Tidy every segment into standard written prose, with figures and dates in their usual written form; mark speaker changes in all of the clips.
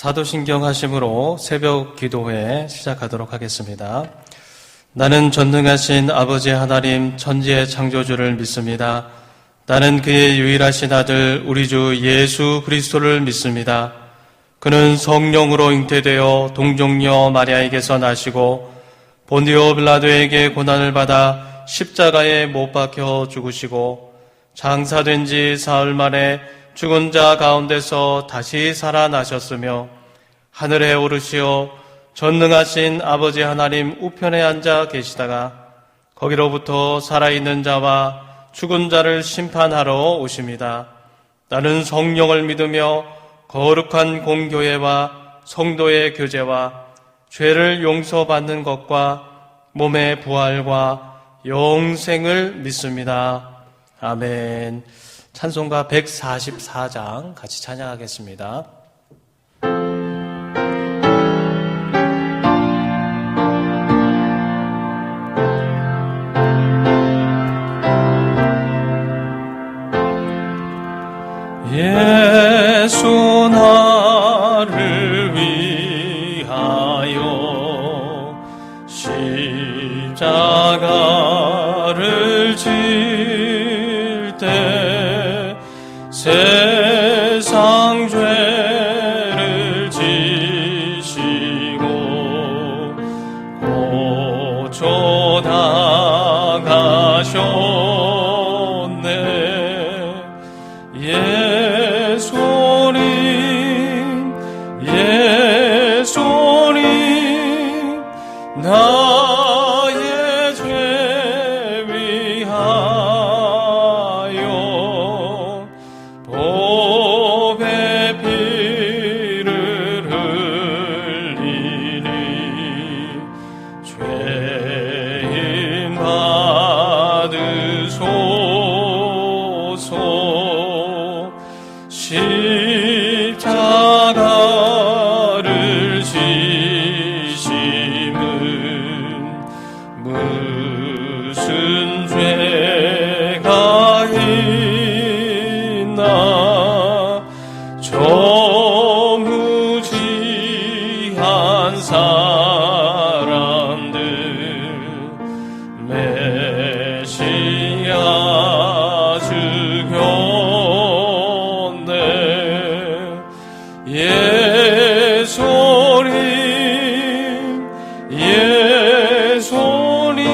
Speaker 1: 사도신경 하심으로 새벽 기도회 시작하도록 하겠습니다. 나는 전능하신 아버지 하나님 천지의 창조주를 믿습니다. 나는 그의 유일하신 아들 우리 주 예수 그리스도를 믿습니다. 그는 성령으로 잉태되어 동정녀 마리아에게서 나시고 본디오 빌라도에게 고난을 받아 십자가에 못 박혀 죽으시고 장사된 지 사흘 만에 죽은 자 가운데서 다시 살아나셨으며 하늘에 오르시어 전능하신 아버지 하나님 우편에 앉아 계시다가 거기로부터 살아있는 자와 죽은 자를 심판하러 오십니다. 나는 성령을 믿으며 거룩한 공교회와 성도의 교제와 죄를 용서받는 것과 몸의 부활과 영생을 믿습니다. 아멘. 찬송가 144장 같이 찬양하겠습니다. 예수 나를 위하여 십자가를 질 때 세상 죄를 지시고 고쳐 나가셨네. 예수님 나의 죄 위하여 보배 피를 흘리니 죄인 받으소서. 십자가를 지심은 무슨 죄가 있나. 저 무지한 사람들 메시아 죽였네.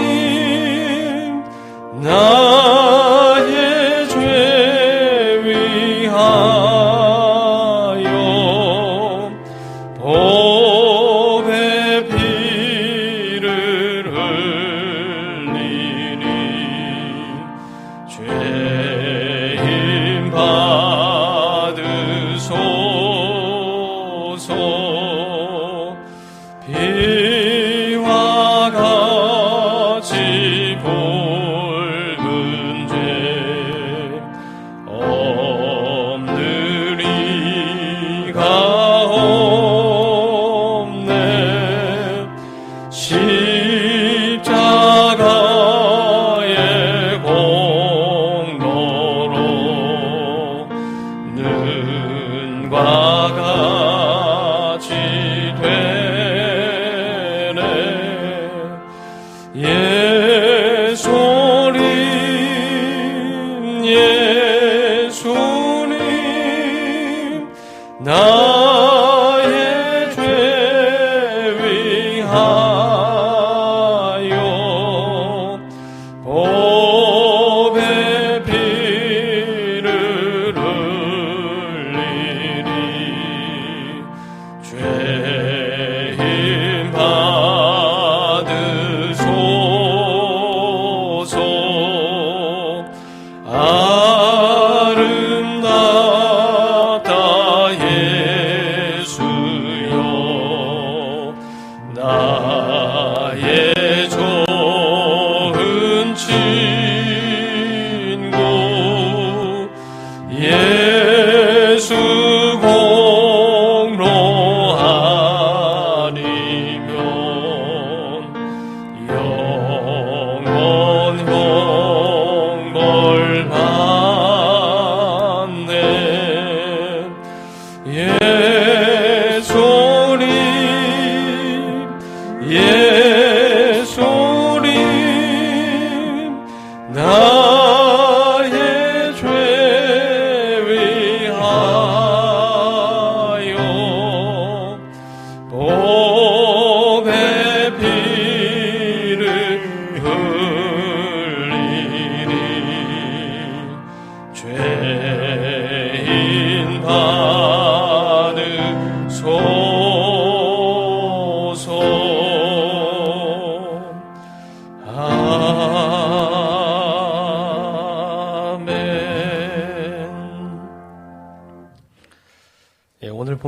Speaker 1: 예수님 나의 죄 위하여 보배 피를 흘리니 죄인 받으소서.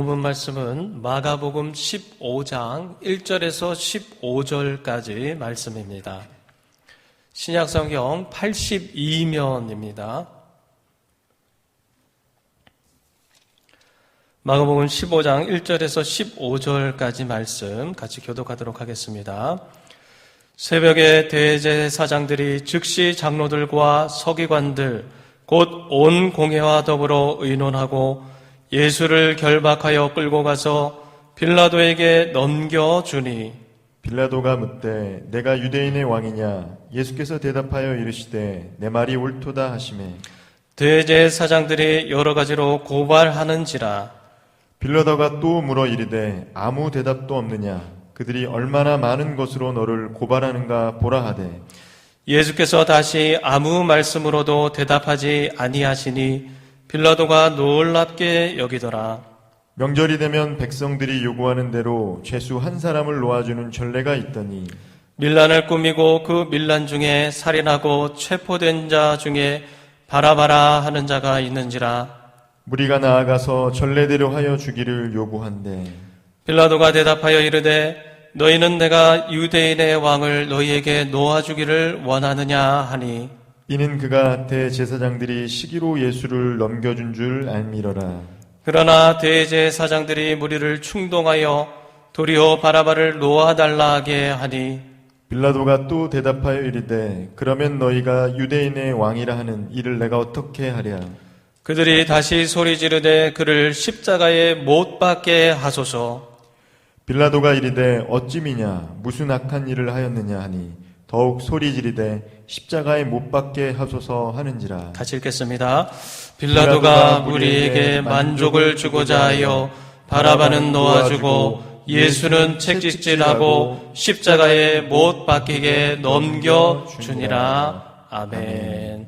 Speaker 1: 본문 말씀은 마가복음 15장 1절에서 15절까지 말씀입니다. 신약성경 82면입니다. 마가복음 15장 1절에서 15절까지 말씀 같이 교독하도록 하겠습니다. 새벽에 대제사장들이 즉시 장로들과 서기관들 곧 온 공회와 더불어 의논하고 예수를 결박하여 끌고 가서 빌라도에게 넘겨주니
Speaker 2: 빌라도가 묻되 내가 유대인의 왕이냐? 예수께서 대답하여 이르시되 내 말이 옳도다 하시매
Speaker 1: 대제사장들이 여러 가지로 고발하는지라.
Speaker 2: 빌라도가 또 물어 이르되 아무 대답도 없느냐? 그들이 얼마나 많은 것으로 너를 고발하는가 보라 하되
Speaker 1: 예수께서 다시 아무 말씀으로도 대답하지 아니하시니 빌라도가 놀랍게 여기더라.
Speaker 2: 명절이 되면 백성들이 요구하는 대로 죄수 한 사람을 놓아주는 전례가 있더니
Speaker 1: 밀란을 꾸미고 그 밀란 중에 살인하고 체포된 자 중에 바라바라 하는 자가 있는지라.
Speaker 2: 무리가 나아가서 전례대로 하여 주기를 요구한대
Speaker 1: 빌라도가 대답하여 이르되 너희는 내가 유대인의 왕을 너희에게 놓아주기를 원하느냐 하니
Speaker 2: 이는 그가 대제사장들이 시기로 예수를 넘겨준 줄 알미러라.
Speaker 1: 그러나 대제사장들이 무리를 충동하여 도리어 바라바를 놓아달라 하게 하니
Speaker 2: 빌라도가 또 대답하여 이르되 그러면 너희가 유대인의 왕이라 하는 이를 내가 어떻게 하랴?
Speaker 1: 그들이 다시 소리 지르되 그를 십자가에 못 박게 하소서.
Speaker 2: 빌라도가 이르되 어찌 미냐? 무슨 악한 일을 하였느냐 하니 더욱 소리 지르되 십자가에 못 박게 하소서 하는지라.
Speaker 1: 같이 읽겠습니다. 빌라도가 무리에게 만족을 주고자 하여 바라바는 놓아주고 예수는 채찍질하고 십자가에 못 박히게 넘겨주니라. 아멘.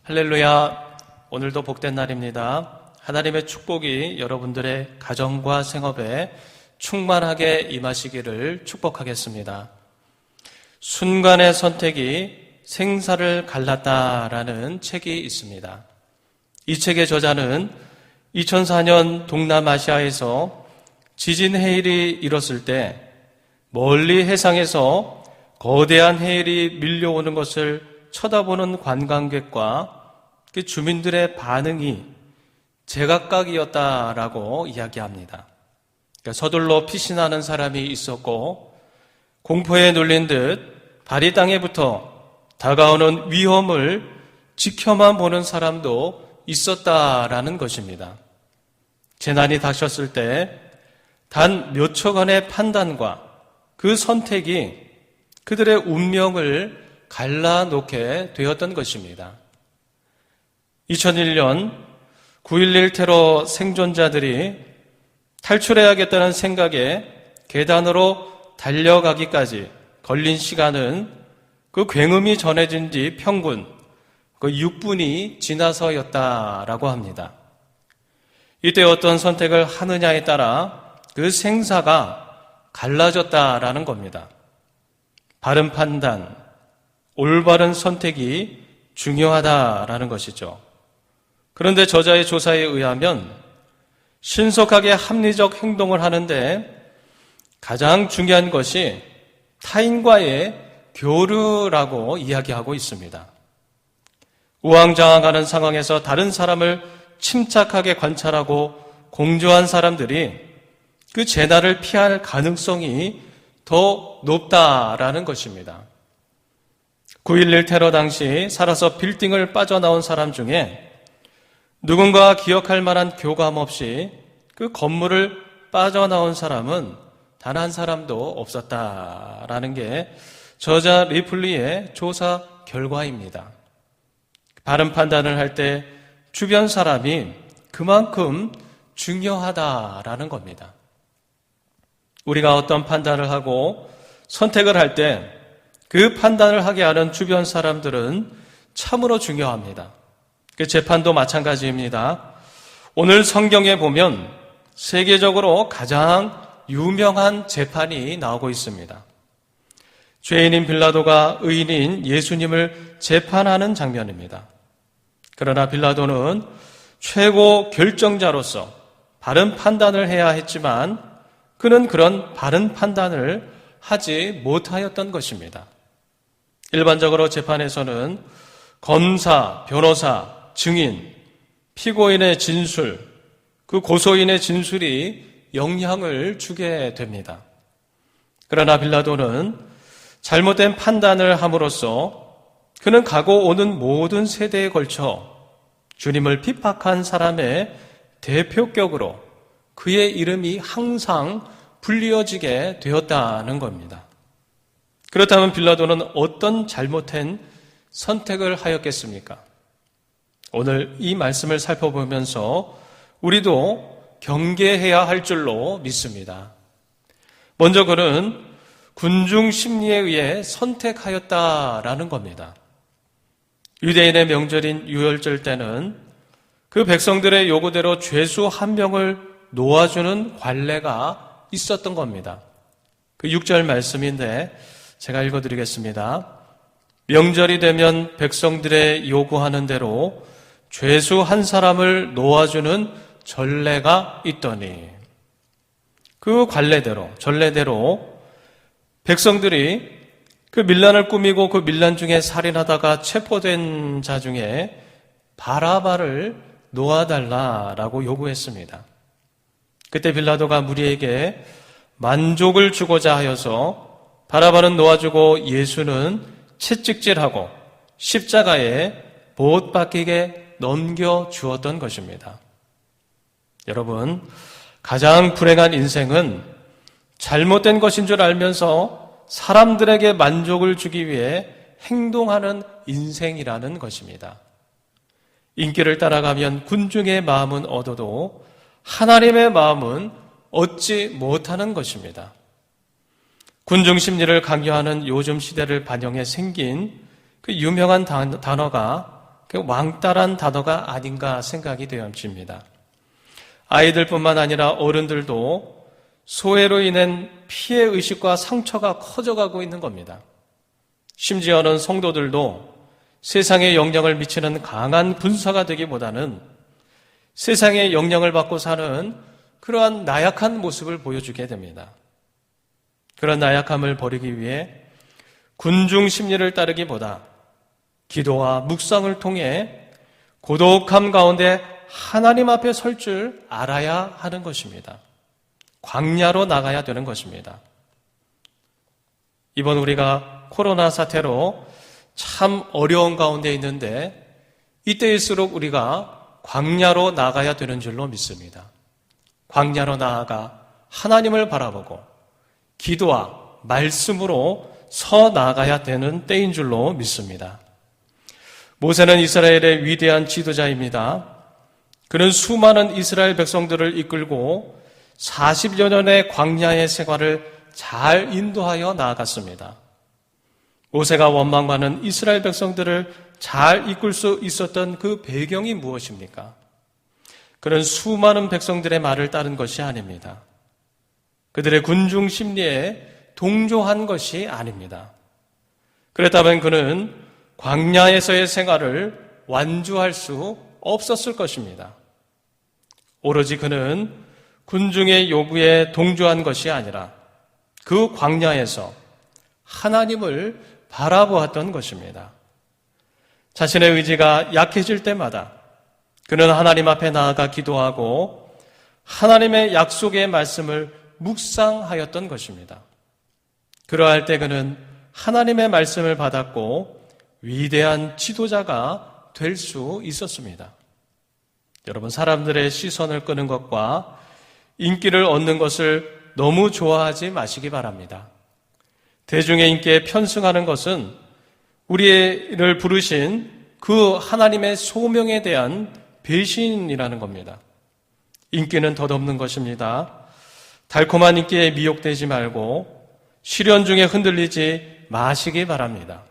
Speaker 1: 할렐루야. 오늘도 복된 날입니다. 하나님의 축복이 여러분들의 가정과 생업에 충만하게 임하시기를 축복하겠습니다. 순간의 선택이 생사를 갈랐다라는 책이 있습니다. 이 책의 저자는 2004년 동남아시아에서 지진 해일이 일었을 때 멀리 해상에서 거대한 해일이 밀려오는 것을 쳐다보는 관광객과 그 주민들의 반응이 제각각이었다라고 이야기합니다. 그러니까 서둘러 피신하는 사람이 있었고 공포에 눌린 듯 발이 땅에 붙어 다가오는 위험을 지켜만 보는 사람도 있었다라는 것입니다. 재난이 닥쳤을 때 단 몇 초간의 판단과 그 선택이 그들의 운명을 갈라놓게 되었던 것입니다. 2001년 9.11 테러 생존자들이 탈출해야겠다는 생각에 계단으로 달려가기까지 걸린 시간은 그 굉음이 전해진 지 평균 6분이 지나서였다라고 합니다. 이때 어떤 선택을 하느냐에 따라 그 생사가 갈라졌다라는 겁니다. 바른 판단, 올바른 선택이 중요하다라는 것이죠. 그런데 저자의 조사에 의하면 신속하게 합리적 행동을 하는데 가장 중요한 것이 타인과의 교류라고 이야기하고 있습니다. 우왕좌왕하는 상황에서 다른 사람을 침착하게 관찰하고 공조한 사람들이 그 재난을 피할 가능성이 더 높다라는 것입니다. 9.11 테러 당시 살아서 빌딩을 빠져나온 사람 중에 누군가 기억할 만한 교감 없이 그 건물을 빠져나온 사람은 단 한 사람도 없었다라는 게 저자 리플리의 조사 결과입니다. 바른 판단을 할 때 주변 사람이 그만큼 중요하다라는 겁니다. 우리가 어떤 판단을 하고 선택을 할 때 그 판단을 하게 하는 주변 사람들은 참으로 중요합니다. 그 재판도 마찬가지입니다. 오늘 성경에 보면 세계적으로 가장 유명한 재판이 나오고 있습니다. 죄인인 빌라도가 의인인 예수님을 재판하는 장면입니다. 그러나 빌라도는 최고 결정자로서 바른 판단을 해야 했지만 그는 그런 바른 판단을 하지 못하였던 것입니다. 일반적으로 재판에서는 검사, 변호사, 증인, 피고인의 진술, 그 고소인의 진술이 영향을 주게 됩니다. 그러나 빌라도는 잘못된 판단을 함으로써 그는 가고 오는 모든 세대에 걸쳐 주님을 핍박한 사람의 대표격으로 그의 이름이 항상 불리어지게 되었다는 겁니다. 그렇다면 빌라도는 어떤 잘못된 선택을 하였겠습니까? 오늘 이 말씀을 살펴보면서 우리도 경계해야 할 줄로 믿습니다. 먼저 그는 군중 심리에 의해 선택하였다라는 겁니다. 유대인의 명절인 유월절 때는 그 백성들의 요구대로 죄수 한 명을 놓아주는 관례가 있었던 겁니다. 그 6절 말씀인데 제가 읽어드리겠습니다. 명절이 되면 백성들의 요구하는 대로 죄수 한 사람을 놓아주는 전례가 있더니 그 관례대로, 전례대로 백성들이 그 밀란을 꾸미고 그 밀란 중에 살인하다가 체포된 자 중에 바라바를 놓아달라라고 요구했습니다. 그때 빌라도가 무리에게 만족을 주고자 하여서 바라바는 놓아주고 예수는 채찍질하고 십자가에 못 박히게 넘겨주었던 것입니다. 여러분, 가장 불행한 인생은 잘못된 것인 줄 알면서 사람들에게 만족을 주기 위해 행동하는 인생이라는 것입니다. 인기를 따라가면 군중의 마음은 얻어도 하나님의 마음은 얻지 못하는 것입니다. 군중 심리를 강요하는 요즘 시대를 반영해 생긴 그 유명한 단어가 그 왕따란 단어가 아닌가 생각이 되어집니다. 아이들뿐만 아니라 어른들도 소외로 인한 피해의식과 상처가 커져가고 있는 겁니다. 심지어는 성도들도 세상에 영향을 미치는 강한 군사가 되기보다는 세상에 영향을 받고 사는 그러한 나약한 모습을 보여주게 됩니다. 그런 나약함을 버리기 위해 군중 심리를 따르기보다 기도와 묵상을 통해 고독함 가운데 하나님 앞에 설 줄 알아야 하는 것입니다. 광야로 나가야 되는 것입니다. 이번 우리가 코로나 사태로 참 어려운 가운데 있는데 이때일수록 우리가 광야로 나가야 되는 줄로 믿습니다. 광야로 나아가 하나님을 바라보고 기도와 말씀으로 서 나가야 되는 때인 줄로 믿습니다. 모세는 이스라엘의 위대한 지도자입니다. 그는 수많은 이스라엘 백성들을 이끌고 40여 년의 광야의 생활을 잘 인도하여 나아갔습니다. 모세가 원망받는 이스라엘 백성들을 잘 이끌 수 있었던 그 배경이 무엇입니까? 그는 수많은 백성들의 말을 따른 것이 아닙니다. 그들의 군중 심리에 동조한 것이 아닙니다. 그렇다면 그는 광야에서의 생활을 완주할 수 없었을 것입니다. 오로지 그는 군중의 요구에 동조한 것이 아니라 그 광야에서 하나님을 바라보았던 것입니다. 자신의 의지가 약해질 때마다 그는 하나님 앞에 나아가 기도하고 하나님의 약속의 말씀을 묵상하였던 것입니다. 그러할 때 그는 하나님의 말씀을 받았고 위대한 지도자가 될 수 있었습니다. 여러분, 사람들의 시선을 끄는 것과 인기를 얻는 것을 너무 좋아하지 마시기 바랍니다. 대중의 인기에 편승하는 것은 우리를 부르신 그 하나님의 소명에 대한 배신이라는 겁니다. 인기는 덧없는 것입니다. 달콤한 인기에 미혹되지 말고 시련 중에 흔들리지 마시기 바랍니다.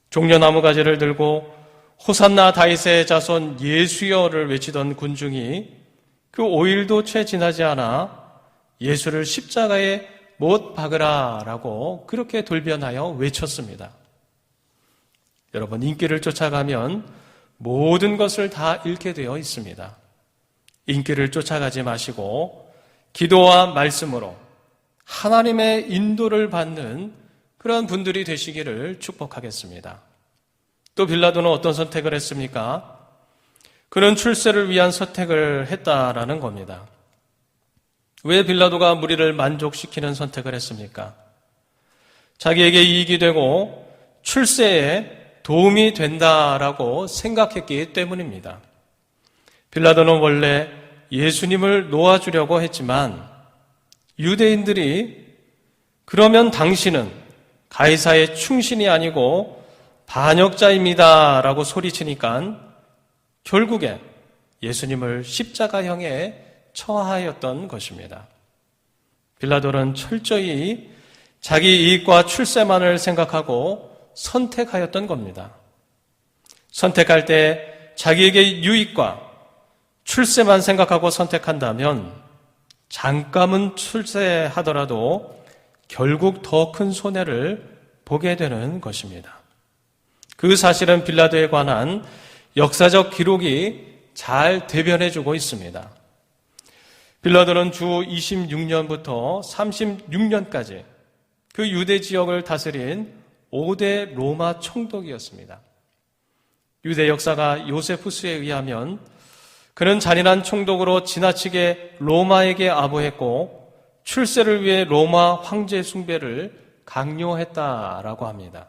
Speaker 1: 종려나무 가지를 들고 호산나 다윗의 자손 예수여를 외치던 군중이 그 5일도 채 지나지 않아 예수를 십자가에 못 박으라라고 그렇게 돌변하여 외쳤습니다. 여러분, 인기를 쫓아가면 모든 것을 다 잃게 되어 있습니다. 인기를 쫓아가지 마시고 기도와 말씀으로 하나님의 인도를 받는 그런 분들이 되시기를 축복하겠습니다. 또 빌라도는 어떤 선택을 했습니까? 그는 출세를 위한 선택을 했다라는 겁니다. 왜 빌라도가 무리를 만족시키는 선택을 했습니까? 자기에게 이익이 되고 출세에 도움이 된다라고 생각했기 때문입니다. 빌라도는 원래 예수님을 놓아주려고 했지만 유대인들이 그러면 당신은 가이사의 충신이 아니고 반역자입니다라고 소리치니까 결국에 예수님을 십자가형에 처하였던 것입니다. 빌라도는 철저히 자기 이익과 출세만을 생각하고 선택하였던 겁니다. 선택할 때 자기에게 유익과 출세만 생각하고 선택한다면 잠깐은 출세하더라도 결국 더 큰 손해를 보게 되는 것입니다. 그 사실은 빌라도에 관한 역사적 기록이 잘 대변해주고 있습니다. 빌라도는 주 26년부터 36년까지 그 유대 지역을 다스린 5대 로마 총독이었습니다. 유대 역사가 요세푸스에 의하면 그는 잔인한 총독으로 지나치게 로마에게 아부했고 출세를 위해 로마 황제 숭배를 강요했다라고 합니다.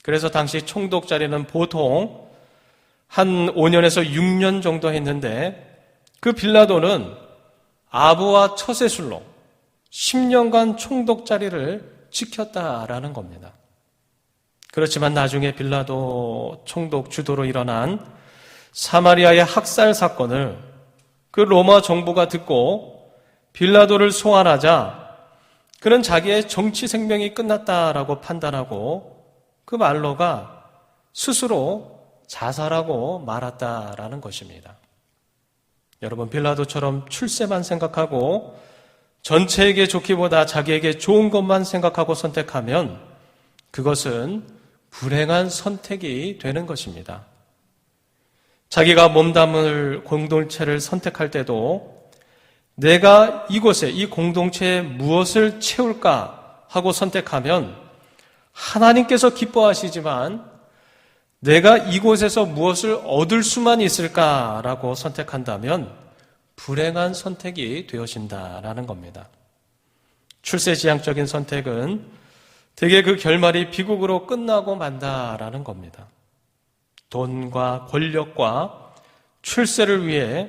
Speaker 1: 그래서 당시 총독 자리는 보통 한 5년에서 6년 정도 했는데 그 빌라도는 아부와 처세술로 10년간 총독 자리를 지켰다라는 겁니다. 그렇지만 나중에 빌라도 총독 주도로 일어난 사마리아의 학살 사건을 그 로마 정부가 듣고 빌라도를 소환하자 그는 자기의 정치 생명이 끝났다라고 판단하고 그 말로가 스스로 자살하고 말았다라는 것입니다. 여러분, 빌라도처럼 출세만 생각하고 전체에게 좋기보다 자기에게 좋은 것만 생각하고 선택하면 그것은 불행한 선택이 되는 것입니다. 자기가 몸담을 공동체를 선택할 때도 내가 이곳에 이 공동체에 무엇을 채울까 하고 선택하면 하나님께서 기뻐하시지만 내가 이곳에서 무엇을 얻을 수만 있을까라고 선택한다면 불행한 선택이 되어진다라는 겁니다. 출세지향적인 선택은 대개 그 결말이 비극으로 끝나고 만다라는 겁니다. 돈과 권력과 출세를 위해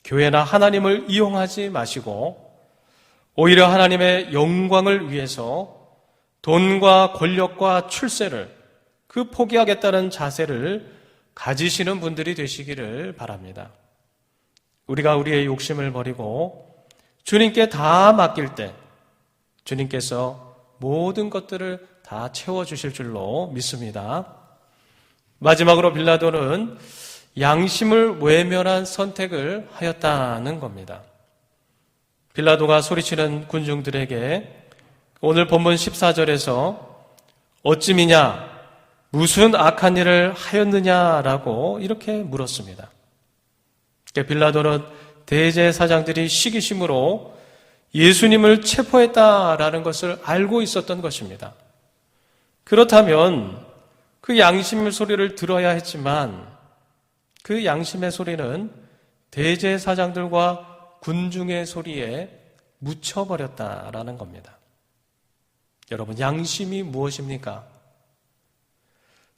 Speaker 1: 교회나 하나님을 이용하지 마시고 오히려 하나님의 영광을 위해서 돈과 권력과 출세를 그 포기하겠다는 자세를 가지시는 분들이 되시기를 바랍니다. 우리가 우리의 욕심을 버리고 주님께 다 맡길 때 주님께서 모든 것들을 다 채워주실 줄로 믿습니다. 마지막으로 빌라도는 양심을 외면한 선택을 하였다는 겁니다. 빌라도가 소리치는 군중들에게 오늘 본문 14절에서 어찌미냐 무슨 악한 일을 하였느냐라고 이렇게 물었습니다. 빌라도는 대제사장들이 시기심으로 예수님을 체포했다라는 것을 알고 있었던 것입니다. 그렇다면 그 양심의 소리를 들어야 했지만 그 양심의 소리는 대제사장들과 군중의 소리에 묻혀버렸다라는 겁니다. 여러분, 양심이 무엇입니까?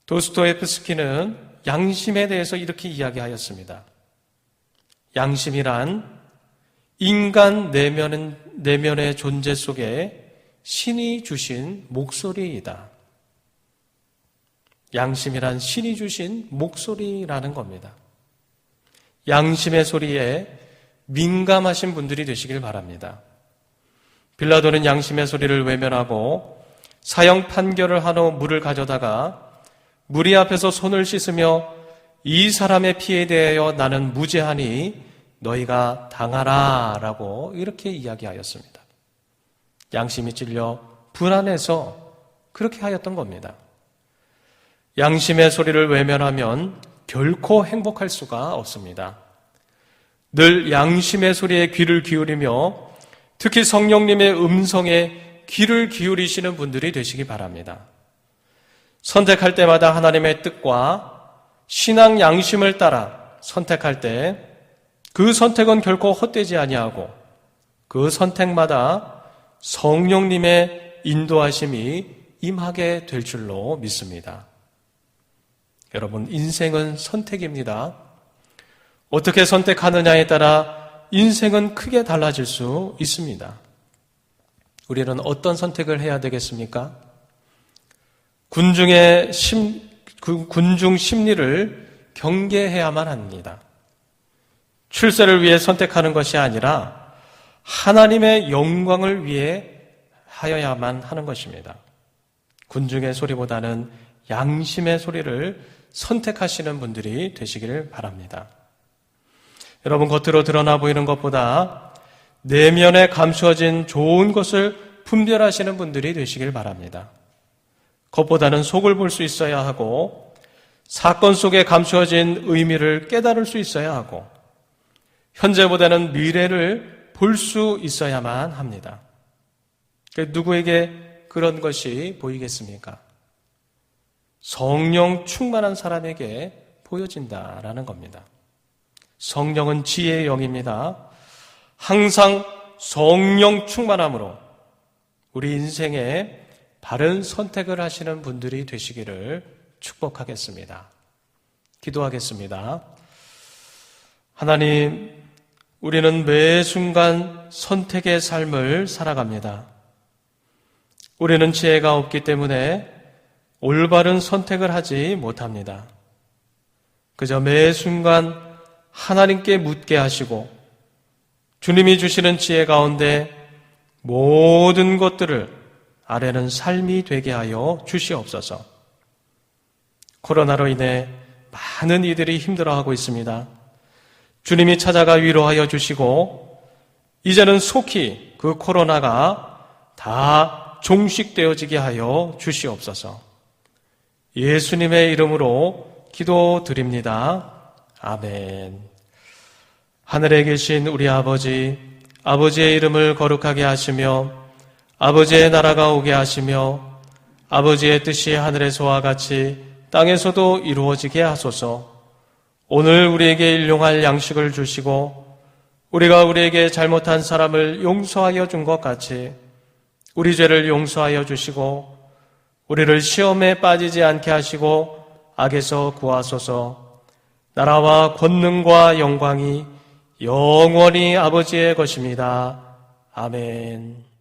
Speaker 1: 도스토옙스키는 양심에 대해서 이렇게 이야기하였습니다. 양심이란 인간 내면의 존재 속에 신이 주신 목소리이다. 양심이란 신이 주신 목소리라는 겁니다. 양심의 소리에 민감하신 분들이 되시길 바랍니다. 빌라도는 양심의 소리를 외면하고 사형 판결을 한 후 물을 가져다가 무리 앞에서 손을 씻으며 이 사람의 피에 대하여 나는 무죄하니 너희가 당하라 라고 이렇게 이야기하였습니다. 양심이 찔려 불안해서 그렇게 하였던 겁니다. 양심의 소리를 외면하면 결코 행복할 수가 없습니다. 늘 양심의 소리에 귀를 기울이며 특히 성령님의 음성에 귀를 기울이시는 분들이 되시기 바랍니다. 선택할 때마다 하나님의 뜻과 신앙 양심을 따라 선택할 때 그 선택은 결코 헛되지 아니하고 그 선택마다 성령님의 인도하심이 임하게 될 줄로 믿습니다. 여러분, 인생은 선택입니다. 어떻게 선택하느냐에 따라 인생은 크게 달라질 수 있습니다. 우리는 어떤 선택을 해야 되겠습니까? 군중 심리를 경계해야만 합니다. 출세를 위해 선택하는 것이 아니라 하나님의 영광을 위해 하여야만 하는 것입니다. 군중의 소리보다는 양심의 소리를 선택하시는 분들이 되시기를 바랍니다. 여러분, 겉으로 드러나 보이는 것보다 내면에 감추어진 좋은 것을 분별하시는 분들이 되시길 바랍니다. 겉보다는 속을 볼 수 있어야 하고 사건 속에 감추어진 의미를 깨달을 수 있어야 하고 현재보다는 미래를 볼 수 있어야만 합니다. 누구에게 그런 것이 보이겠습니까? 성령 충만한 사람에게 보여진다라는 겁니다. 성령은 지혜의 영입니다. 항상 성령 충만함으로 우리 인생에 바른 선택을 하시는 분들이 되시기를 축복하겠습니다. 기도하겠습니다. 하나님, 우리는 매 순간 선택의 삶을 살아갑니다. 우리는 지혜가 없기 때문에 올바른 선택을 하지 못합니다. 그저 매 순간 하나님께 묻게 하시고 주님이 주시는 지혜 가운데 모든 것들을 아뢰는 삶이 되게 하여 주시옵소서. 코로나로 인해 많은 이들이 힘들어하고 있습니다. 주님이 찾아가 위로하여 주시고 이제는 속히 그 코로나가 다 종식되어지게 하여 주시옵소서. 예수님의 이름으로 기도드립니다. 아멘. 하늘에 계신 우리 아버지, 아버지의 이름을 거룩하게 하시며 아버지의 나라가 오게 하시며 아버지의 뜻이 하늘에서와 같이 땅에서도 이루어지게 하소서. 오늘 우리에게 일용할 양식을 주시고 우리가 우리에게 잘못한 사람을 용서하여 준 것 같이 우리 죄를 용서하여 주시고 우리를 시험에 빠지지 않게 하시고 악에서 구하소서. 나라와 권능과 영광이 영원히 아버지의 것입니다. 아멘.